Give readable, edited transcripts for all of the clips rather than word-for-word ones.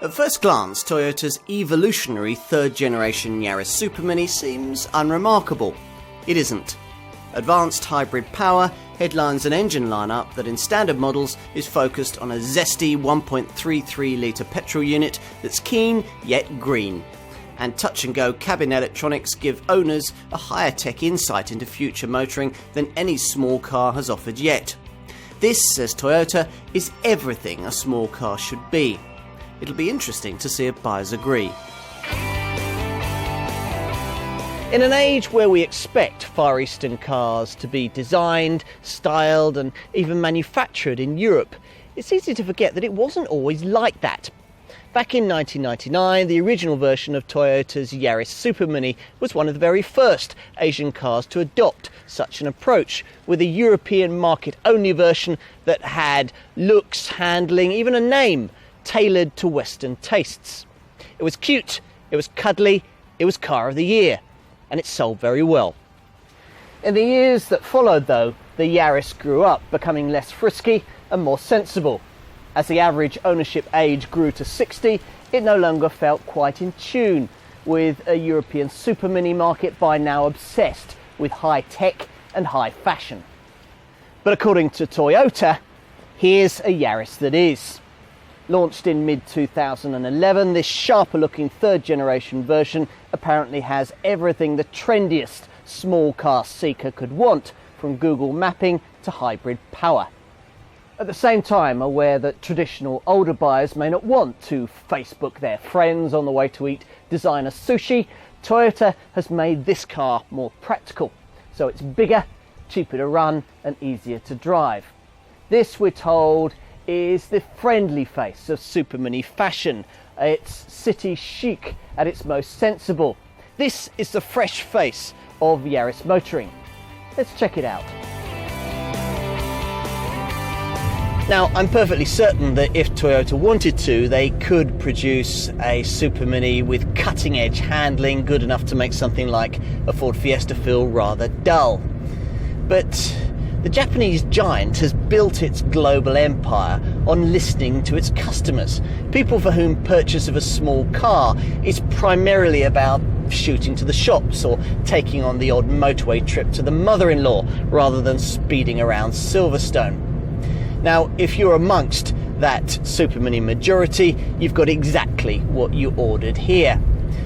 At first glance, Toyota's evolutionary third-generation Yaris Supermini seems unremarkable. It isn't. Advanced hybrid power headlines an engine lineup that in standard models is focused on a zesty 1.33-litre petrol unit that's keen yet green. And touch-and-go cabin electronics give owners a higher tech insight into future motoring than any small car has offered yet. This, says Toyota, is everything a small car should be. It'll be interesting to see if buyers agree. In an age where we expect Far Eastern cars to be designed, styled and even manufactured in Europe, it's easy to forget that it wasn't always like that. Back in 1999, the original version of Toyota's Yaris Supermini was one of the very first Asian cars to adopt such an approach, with a European market-only version that had looks, handling, even a name tailored to Western tastes. It was cute, it was cuddly, it was car of the year, and it sold very well. In the years that followed though, the Yaris grew up, becoming less frisky and more sensible. As the average ownership age grew to 60, it no longer felt quite in tune with a European supermini market by now obsessed with high tech and high fashion. But according to Toyota, here's a Yaris that is. Launched in mid-2011, this sharper-looking third-generation version apparently has everything the trendiest small car seeker could want, from Google mapping to hybrid power. At the same time, aware that traditional older buyers may not want to Facebook their friends on the way to eat designer sushi, Toyota has made this car more practical. So it's bigger, cheaper to run and easier to drive. This, we're told, is the friendly face of supermini fashion. It's city chic at its most sensible. This is the fresh face of Yaris motoring. Let's check it out. Now, I'm perfectly certain that if Toyota wanted to, they could produce a Supermini with cutting-edge handling, good enough to make something like a Ford Fiesta feel rather dull. But the Japanese giant has built its global empire on listening to its customers, people for whom purchase of a small car is primarily about shooting to the shops or taking on the odd motorway trip to the mother-in-law rather than speeding around Silverstone. Now, if you're amongst that Supermini majority, you've got exactly what you ordered here.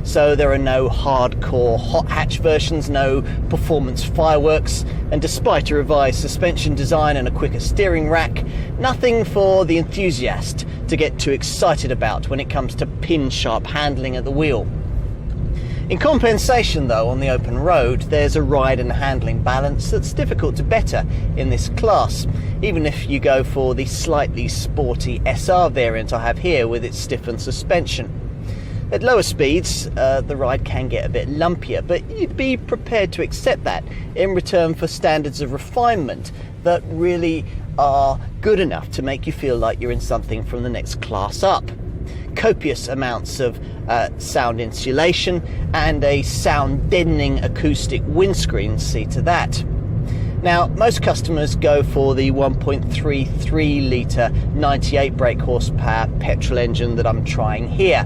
So there are no hardcore hot hatch versions, no performance fireworks, and despite a revised suspension design and a quicker steering rack, nothing for the enthusiast to get too excited about when it comes to pin-sharp handling at the wheel. In compensation though, on the open road, there's a ride and handling balance that's difficult to better in this class, even if you go for the slightly sporty SR variant I have here with its stiffened suspension. At lower speeds, the ride can get a bit lumpier, but you'd be prepared to accept that in return for standards of refinement that really are good enough to make you feel like you're in something from the next class up. Copious amounts of sound insulation and a sound deadening acoustic windscreen see to that. Now, most customers go for the 1.33 litre 98 brake horsepower petrol engine that I'm trying here,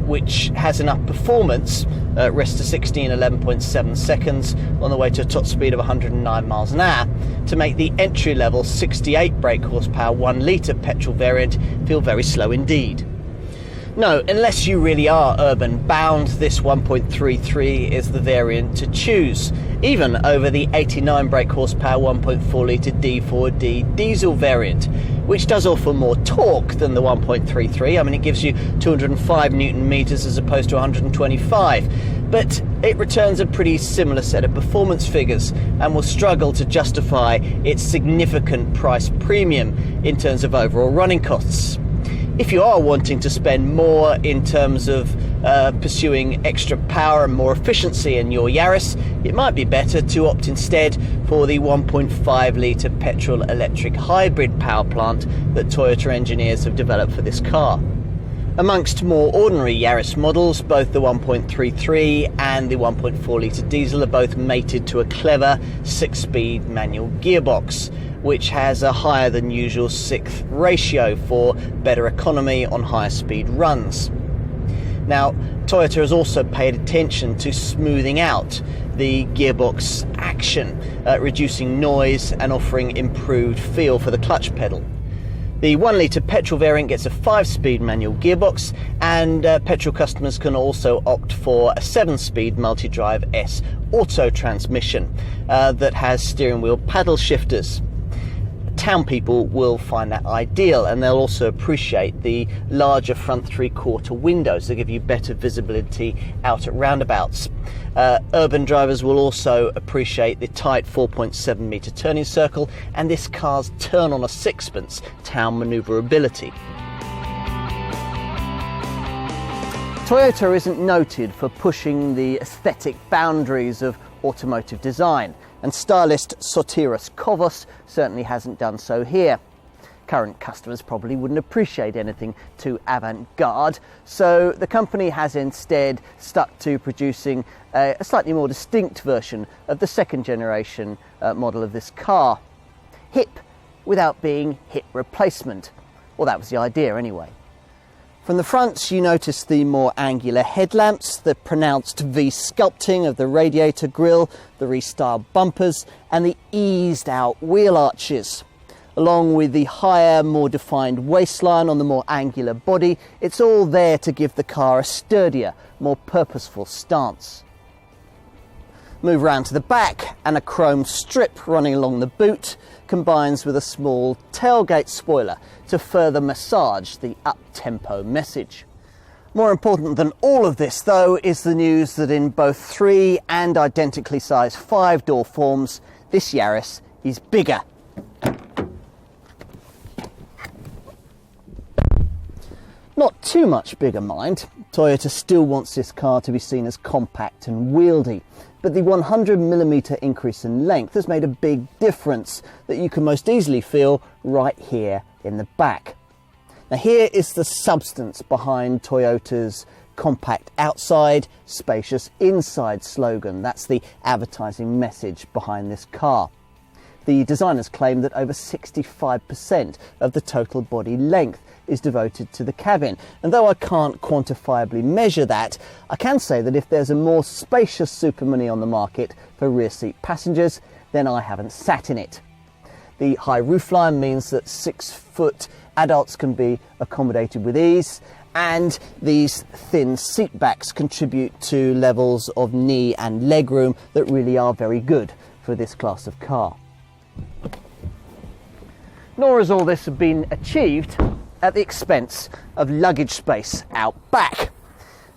which has enough performance, rest to 60 in 11.7 seconds on the way to a top speed of 109 miles an hour, to make the entry-level 68 brake horsepower 1 litre petrol variant feel very slow indeed. No, unless you really are urban bound, this 1.33 is the variant to choose, even over the 89 brake horsepower 1.4 litre D4D diesel variant, which does offer more torque than the 1.33. I mean, it gives you 205 newton meters as opposed to 125, but it returns a pretty similar set of performance figures and will struggle to justify its significant price premium in terms of overall running costs. If you are wanting to spend more in terms of pursuing extra power and more efficiency in your Yaris, it might be better to opt instead for the 1.5 litre petrol electric hybrid power plant that Toyota engineers have developed for this car. Amongst more ordinary Yaris models, both the 1.33 and the 1.4 litre diesel are both mated to a clever 6-speed manual gearbox, which has a higher than usual 6th ratio for better economy on higher speed runs. Now, Toyota has also paid attention to smoothing out the gearbox action, reducing noise and offering improved feel for the clutch pedal. The 1 litre petrol variant gets a 5-speed manual gearbox, and petrol customers can also opt for a 7-speed multi-drive S auto transmission that has steering wheel paddle shifters. Town people will find that ideal, and they'll also appreciate the larger front 3/4 windows that give you better visibility out at roundabouts. Urban drivers will also appreciate the tight 4.7 metre turning circle and this car's turn on a sixpence town manoeuvrability. Toyota isn't noted for pushing the aesthetic boundaries of automotive design, and stylist Sotiris Kovos certainly hasn't done so here. Current customers probably wouldn't appreciate anything too avant-garde, so the company has instead stuck to producing a slightly more distinct version of the second generation model of this car. Hip without being hip replacement. Well, that was the idea anyway. From the front, you notice the more angular headlamps, the pronounced V-sculpting of the radiator grille, the restyled bumpers, and the eased-out wheel arches. Along with the higher, more defined waistline on the more angular body, it's all there to give the car a sturdier, more purposeful stance. Move round to the back, and a chrome strip running along the boot combines with a small tailgate spoiler to further massage the up-tempo message. More important than all of this, though, is the news that in both 3 and identically sized 5-door forms, this Yaris is bigger. Not too much bigger, mind. Toyota still wants this car to be seen as compact and wieldy, but the 100mm increase in length has made a big difference that you can most easily feel right here in the back. Now, here is the substance behind Toyota's compact outside, spacious inside slogan. That's the advertising message behind this car. The designers claim that over 65% of the total body length is devoted to the cabin, and though I can't quantifiably measure that, I can say that if there's a more spacious supermini on the market for rear seat passengers, then I haven't sat in it. The high roofline means that 6-foot adults can be accommodated with ease, and these thin seat backs contribute to levels of knee and leg room that really are very good for this class of car. Nor has all this been achieved at the expense of luggage space out back.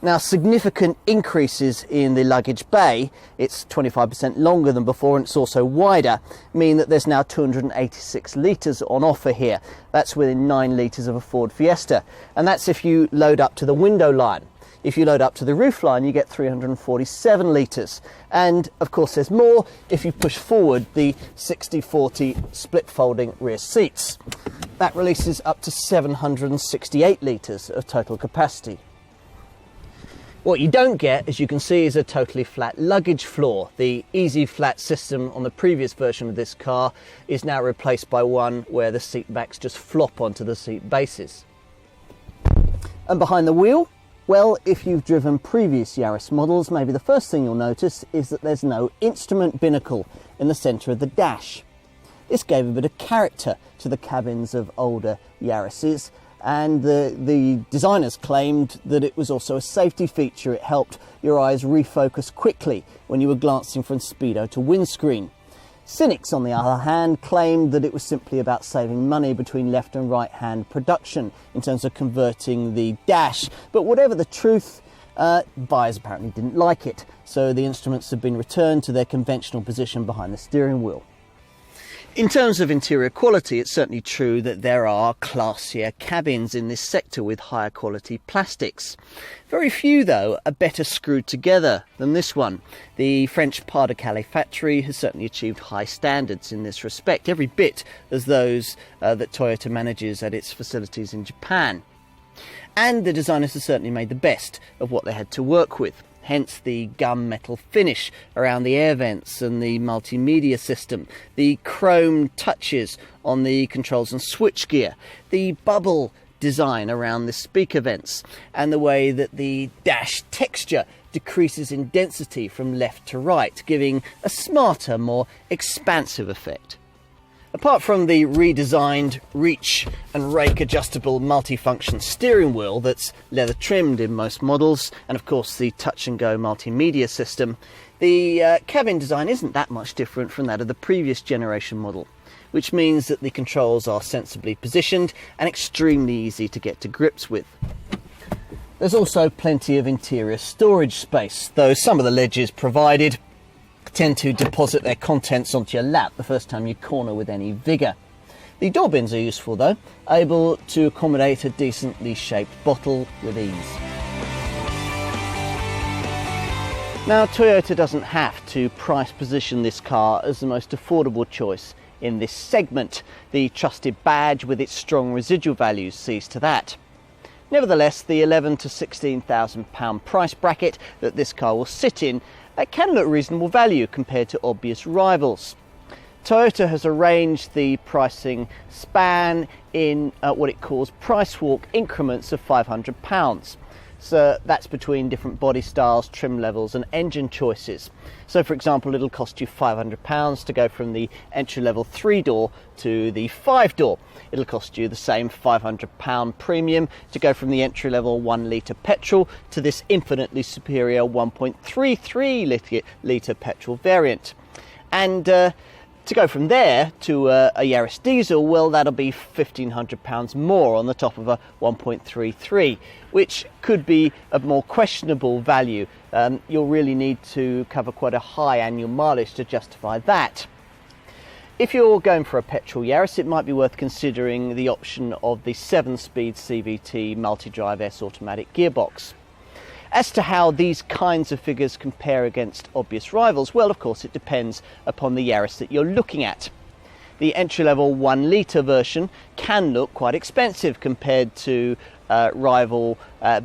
Now, significant increases in the luggage bay, it's 25% longer than before and it's also wider, mean that there's now 286 litres on offer here. That's within 9 litres of a Ford Fiesta, and that's if you load up to the window line. If you load up to the roof line, you get 347 litres. And of course there's more if you push forward the 60/40 split folding rear seats. That releases up to 768 litres of total capacity. What you don't get, as you can see, is a totally flat luggage floor. The easy flat system on the previous version of this car is now replaced by one where the seat backs just flop onto the seat bases. And behind the wheel, well, if you've driven previous Yaris models, maybe the first thing you'll notice is that there's no instrument binnacle in the centre of the dash. This gave a bit of character to the cabins of older Yarises, and the designers claimed that it was also a safety feature. It helped your eyes refocus quickly when you were glancing from speedo to windscreen. Cynics, on the other hand, claimed that it was simply about saving money between left and right hand production in terms of converting the dash. But whatever the truth, buyers apparently didn't like it, so the instruments have been returned to their conventional position behind the steering wheel. In terms of interior quality, it's certainly true that there are classier cabins in this sector with higher quality plastics. Very few, though, are better screwed together than this one. The French Pas de Calais factory has certainly achieved high standards in this respect, every bit as those that Toyota manages at its facilities in Japan. And the designers have certainly made the best of what they had to work with. hence the gunmetal finish around the air vents and the multimedia system, the chrome touches on the controls and switchgear, the bubble design around the speaker vents, and the way that the dash texture decreases in density from left to right, giving a smarter, more expansive effect. Apart from the redesigned reach and rake adjustable multifunction steering wheel that's leather trimmed in most models, and of course the touch and go multimedia system, the cabin design isn't that much different from that of the previous generation model, which means that the controls are sensibly positioned and extremely easy to get to grips with. There's also plenty of interior storage space, though some of the ledges provided tend to deposit their contents onto your lap the first time you corner with any vigour. The door bins are useful though, able to accommodate a decently shaped bottle with ease. Now, Toyota doesn't have to price position this car as the most affordable choice in this segment. The trusted badge with its strong residual values sees to that. Nevertheless, the £11,000 to £16,000 price bracket that this car will sit in can look reasonable value compared to obvious rivals. Toyota has arranged the pricing span in what it calls price walk increments of £500. So that's between different body styles, trim levels and engine choices. So for example, it'll cost you £500 to go from the entry-level 3-door to the 5-door. It'll cost you the same £500 premium to go from the entry-level 1-litre petrol to this infinitely superior 1.33 litre petrol variant. And to go from there to a Yaris diesel, well, that'll be £1,500 more on the top of a 1.33, which could be of more questionable value. You'll really need to cover quite a high annual mileage to justify that. If you're going for a petrol Yaris, it might be worth considering the option of the 7-speed CVT multi-drive S automatic gearbox. As to how these kinds of figures compare against obvious rivals, well, of course, it depends upon the Yaris that you're looking at. The entry-level 1-litre version can look quite expensive compared to rival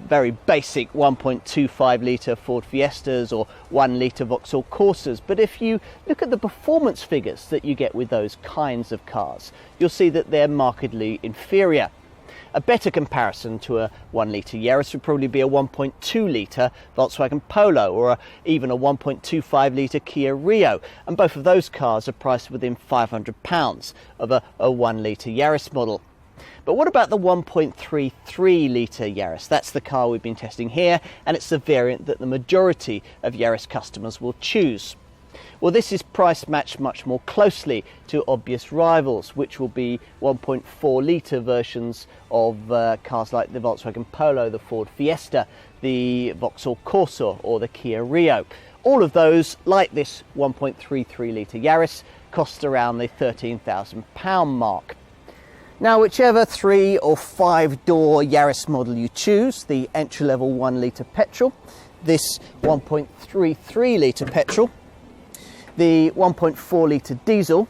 very basic 1.25 litre Ford Fiestas or 1-litre Vauxhall Corsas. But if you look at the performance figures that you get with those kinds of cars, you'll see that they're markedly inferior. A better comparison to a 1-litre Yaris would probably be a 1.2 litre Volkswagen Polo or even a 1.25 litre Kia Rio, and both of those cars are priced within £500 of a 1-litre Yaris model. But what about the 1.33 litre Yaris? That's the car we've been testing here, and it's the variant that the majority of Yaris customers will choose. Well, this is price matched much more closely to obvious rivals, which will be 1.4 litre versions of cars like the Volkswagen Polo, the Ford Fiesta, the Vauxhall Corsa or the Kia Rio. All of those, like this 1.33 litre Yaris, cost around the £13,000 mark. Now, whichever 3 or 5-door Yaris model you choose, the entry-level 1-litre petrol, this 1.33 litre petrol, the 1.4 litre diesel,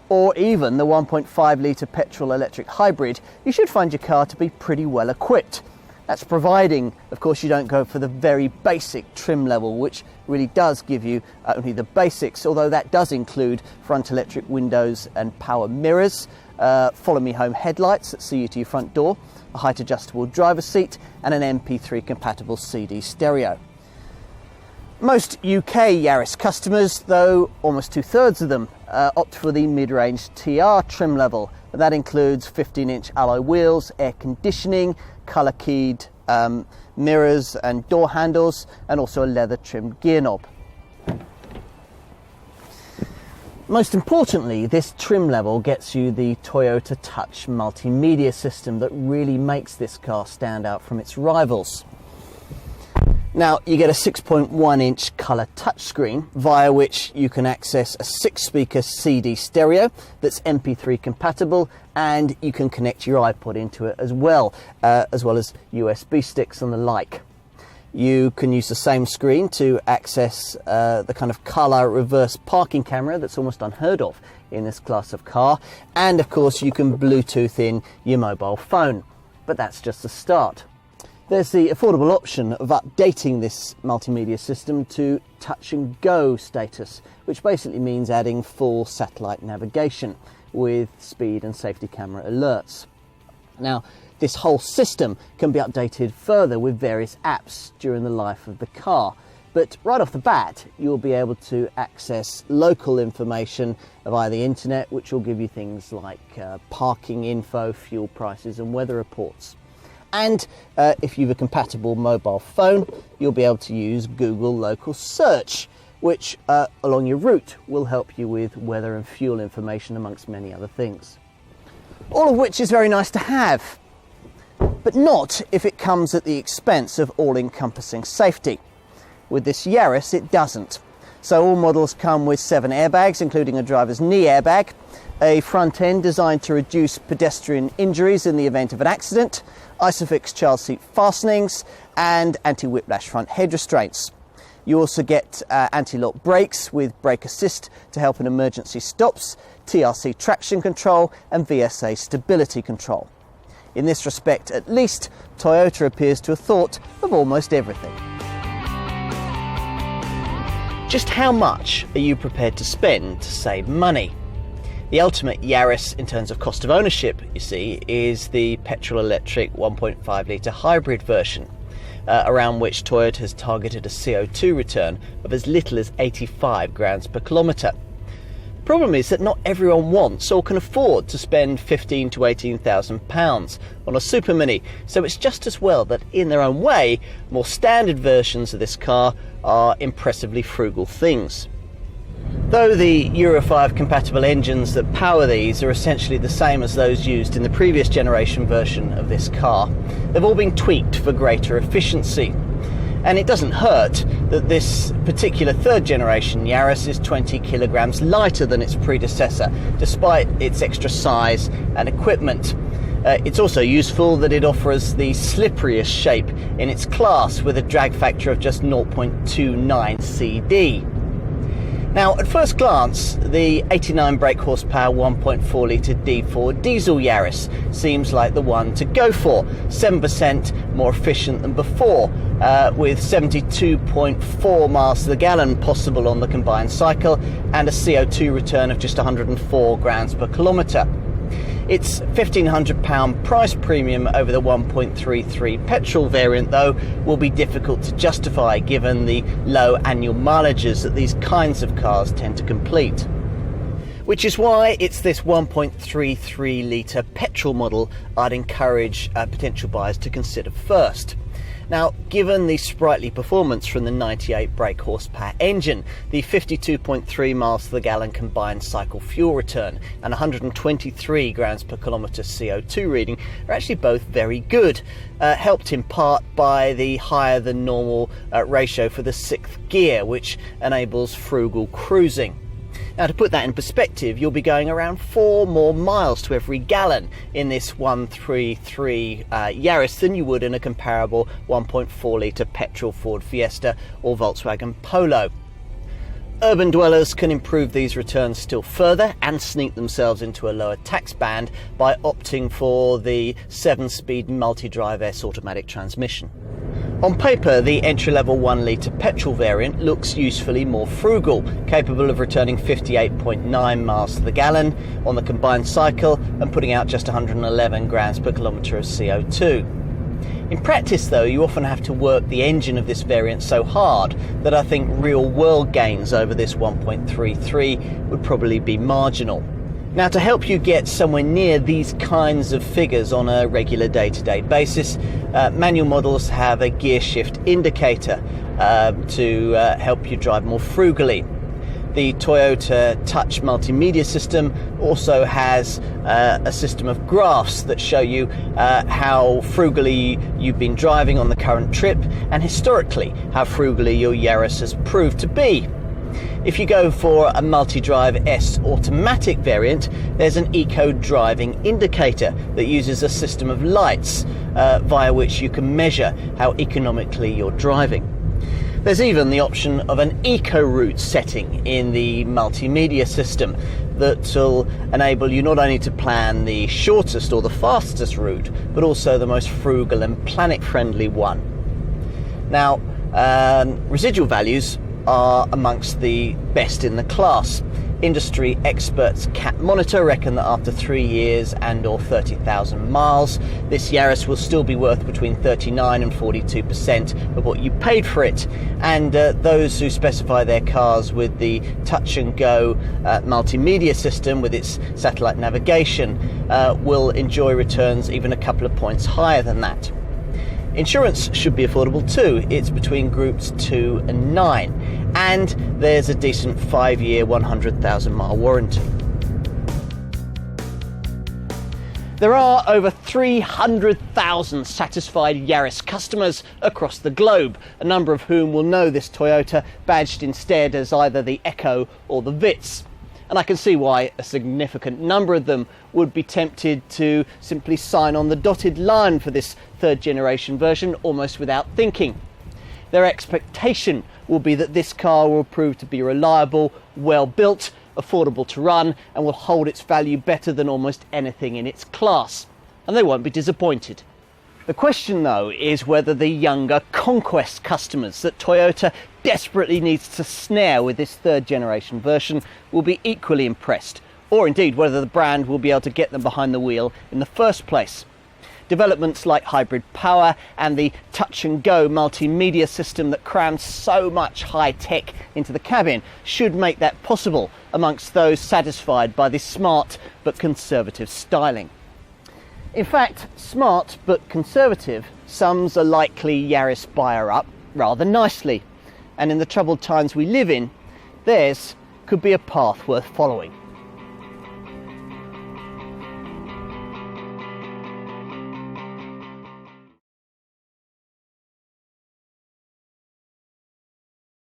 or even the 1.5 litre petrol electric hybrid, you should find your car to be pretty well equipped. That's providing, of course, you don't go for the very basic trim level, which really does give you only the basics, although that does include front electric windows and power mirrors, follow me home headlights that see you to your front door, a height adjustable driver's seat and an MP3 compatible CD stereo. Most UK Yaris customers, though almost 2/3 of them, opt for the mid-range TR trim level. That includes 15-inch alloy wheels, air conditioning, colour-keyed mirrors and door handles, and also a leather-trimmed gear knob. Most importantly, this trim level gets you the Toyota Touch multimedia system that really makes this car stand out from its rivals. Now, you get a 6.1-inch colour touchscreen via which you can access a 6-speaker CD stereo that's MP3 compatible, and you can connect your iPod into it as well as USB sticks and the like. You can use the same screen to access the kind of colour reverse parking camera that's almost unheard of in this class of car, and of course you can Bluetooth in your mobile phone. But that's just the start. There's the affordable option of updating this multimedia system to touch and go status, which basically means adding full satellite navigation with speed and safety camera alerts. Now, this whole system can be updated further with various apps during the life of the car. But right off the bat, you'll be able to access local information via the internet, which will give you things like parking info, fuel prices and weather reports. And if you have a compatible mobile phone, you'll be able to use Google Local Search, which along your route will help you with weather and fuel information amongst many other things. All of which is very nice to have, but not if it comes at the expense of all-encompassing safety. With this Yaris, it doesn't. So all models come with 7 airbags, including a driver's knee airbag, a front end designed to reduce pedestrian injuries in the event of an accident, Isofix child seat fastenings, and anti-whiplash front head restraints. You also get anti-lock brakes with brake assist to help in emergency stops, TRC traction control and VSA stability control. In this respect, at least, Toyota appears to have thought of almost everything. Just how much are you prepared to spend to save money? The ultimate Yaris in terms of cost of ownership, you see, is the petrol-electric 1.5 litre hybrid version, around which Toyota has targeted a CO2 return of as little as 85 grams per kilometre. The problem is that not everyone wants or can afford to spend £15,000 to £18,000 on a supermini, so it's just as well that in their own way, more standard versions of this car are impressively frugal things. Though the Euro 5 compatible engines that power these are essentially the same as those used in the previous generation version of this car, they've all been tweaked for greater efficiency. And it doesn't hurt that this particular third generation Yaris is 20 kilograms lighter than its predecessor, despite its extra size and equipment. It's also useful that it offers the slipperiest shape in its class with a drag factor of just 0.29 CD. Now, at first glance, the 89 brake horsepower 1.4 litre D4 diesel Yaris seems like the one to go for, 7% more efficient than before, with 72.4 miles to the gallon possible on the combined cycle and a CO2 return of just 104 grams per kilometre. Its £1,500 price premium over the 1.33 petrol variant, though, will be difficult to justify given the low annual mileages that these kinds of cars tend to complete. Which is why it's this 1.33 litre petrol model I'd encourage potential buyers to consider first. Now, given the sprightly performance from the 98 brake horsepower engine, the 52.3 miles to the gallon combined cycle fuel return and 123 grams per kilometre CO2 reading are actually both very good, helped in part by the higher than normal ratio for the 6th gear, which enables frugal cruising. Now, to put that in perspective, you'll be going around 4 more miles to every gallon in this 133 Yaris than you would in a comparable 1.4 litre petrol Ford Fiesta or Volkswagen Polo. Urban dwellers can improve these returns still further and sneak themselves into a lower tax band by opting for the 7-speed multi-drive S automatic transmission. On paper, the entry-level 1 litre petrol variant looks usefully more frugal, capable of returning 58.9 miles to the gallon on the combined cycle and putting out just 111 grams per kilometre of CO2. In practice, though, you often have to work the engine of this variant so hard that I think real-world gains over this 1.33 would probably be marginal. Now, to help you get somewhere near these kinds of figures on a regular day-to-day basis, manual models have a gear shift indicator to help you drive more frugally. The Toyota Touch multimedia system also has a system of graphs that show you how frugally you've been driving on the current trip and historically how frugally your Yaris has proved to be. If you go for a multi-drive S automatic variant, there's an eco driving indicator that uses a system of lights via which you can measure how economically you're driving. There's even the option of an eco route setting in the multimedia system that will enable you not only to plan the shortest or the fastest route, but also the most frugal and planet-friendly one. Now, residual values are amongst the best in the class. Industry experts Cat Monitor reckon that after 3 years and or 30,000 miles, this Yaris will still be worth between 39 and 42% of what you paid for it. And those who specify their cars with the touch and go multimedia system with its satellite navigation will enjoy returns even a couple of points higher than that. Insurance should be affordable too. It's between groups 2 and 9, and there's a decent 5-year 100,000 mile warranty. There are over 300,000 satisfied Yaris customers across the globe, a number of whom will know this Toyota badged instead as either the Echo or the Vitz. And I can see why a significant number of them would be tempted to simply sign on the dotted line for this third generation version almost without thinking. Their expectation will be that this car will prove to be reliable, well built, affordable to run, and will hold its value better than almost anything in its class. And they won't be disappointed. The question though is whether the younger conquest customers that Toyota desperately needs to snare with this third generation version will be equally impressed, or indeed whether the brand will be able to get them behind the wheel in the first place. Developments like hybrid power and the touch and go multimedia system that crams so much high tech into the cabin should make that possible amongst those satisfied by this smart but conservative styling. In fact, smart but conservative sums a likely Yaris buyer up rather nicely, and in the troubled times we live in, theirs could be a path worth following.